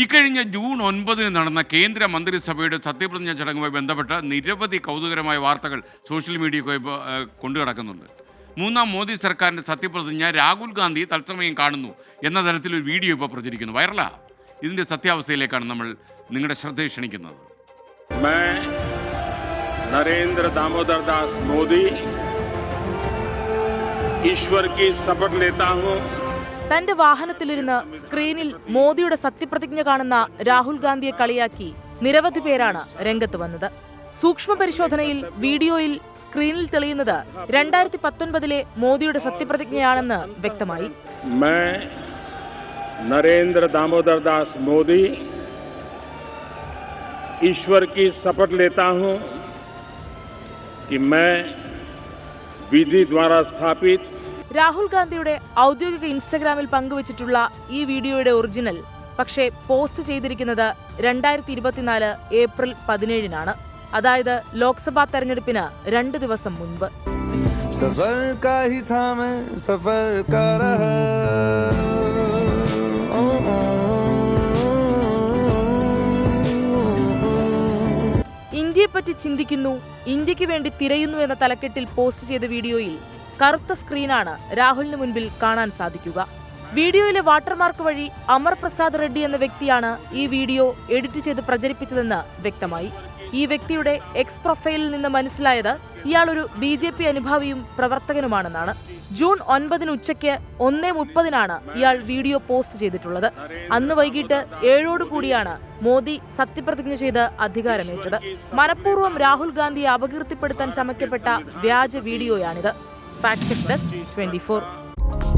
ഇക്കഴിഞ്ഞ ജൂൺ 9 നടന്ന കേന്ദ്ര മന്ത്രിസഭയുടെ സത്യപ്രതിജ്ഞ ചടങ്ങുമായി ബന്ധപ്പെട്ട നിരവധി കൗതുകരമായ വാർത്തകൾ സോഷ്യൽ മീഡിയയ്ക്ക് കൊണ്ടുകിടക്കുന്നുണ്ട്. മൂന്നാം മോദി സർക്കാരിൻ്റെ സത്യപ്രതിജ്ഞ രാഹുൽ ഗാന്ധി തത്സമയം കാണുന്നു എന്ന തരത്തിലൊരു വീഡിയോ ഇപ്പോൾ പ്രചരിക്കുന്നു. വൈറലാ. ഇതിൻ്റെ സത്യാവസ്ഥയിലേക്കാണ് നമ്മൾ നിങ്ങളുടെ ശ്രദ്ധ ക്ഷണിക്കുന്നത്. नरेंद्र दामोदर दास मोदी ईश्वर की शपथ लेता हूं. തന്റെ വാഹനത്തിലിരുന്ന് സ്ക്രീനിൽ മോദിയുടെ സത്യപ്രതിജ്ഞ കാണുന്ന രാഹുൽ ഗാന്ധിയെ കളിയാക്കി നിരവധി പേരാണ് രംഗത്ത് വന്നത്. സൂക്ഷ്മ പരിശോധനയിൽ വീഡിയോയിൽ സ്ക്രീനിൽ തെളിയുന്നത് 2019 മോദിയുടെ സത്യപ്രതിജ്ഞയാണെന്ന് വ്യക്തമായി. नरेंद्र दामोदर दास मोदी ईश्वर की शपथ लेता हूं कि मैं विधि द्वारा स्थापित. രാഹുൽ ഗാന്ധിയുടെ ഔദ്യോഗിക ഇൻസ്റ്റഗ്രാമിൽ പങ്കുവച്ചിട്ടുള്ള ഈ വീഡിയോയുടെ ഒറിജിനൽ പക്ഷേ പോസ്റ്റ് ചെയ്തിരിക്കുന്നത് 2024 ഏപ്രിൽ 17-നാണ്. അതായത് ലോക്സഭാ തെരഞ്ഞെടുപ്പിന് 2 ദിവസം മുൻപ്. ഇന്ത്യയെപ്പറ്റി ചിന്തിക്കുന്നു, ഇന്ത്യക്ക് വേണ്ടി തിരയുന്നു എന്ന തലക്കെട്ടിൽ പോസ്റ്റ് ചെയ്ത വീഡിയോയിൽ കറുത്ത സ്ക്രീനാണ് രാഹുലിന് മുൻപിൽ കാണാൻ സാധിക്കുക. വീഡിയോയിലെ വാട്ടർമാർക്ക് വഴി അമർ പ്രസാദ് റെഡ്ഡി എന്ന വ്യക്തിയാണ് ഈ വീഡിയോ എഡിറ്റ് ചെയ്ത് പ്രചരിപ്പിച്ചതെന്ന് വ്യക്തമായി. ഈ വ്യക്തിയുടെ എക്സ് പ്രൊഫൈലിൽ നിന്ന് മനസ്സിലായത് ഇയാൾ ഒരു BJP അനുഭാവിയും പ്രവർത്തകനുമാണെന്നാണ്. ജൂൺ 9 ഉച്ചയ്ക്ക് 1:30 ഇയാൾ വീഡിയോ പോസ്റ്റ് ചെയ്തിട്ടുള്ളത്. അന്ന് വൈകിട്ട് 7 മോദി സത്യപ്രതിജ്ഞ ചെയ്ത് അധികാരമേറ്റത്. മനഃപൂർവ്വം രാഹുൽ ഗാന്ധിയെ അപകീർത്തിപ്പെടുത്താൻ ചമയ്ക്കപ്പെട്ട വ്യാജ വീഡിയോയാണിത്. Fact check desk 24.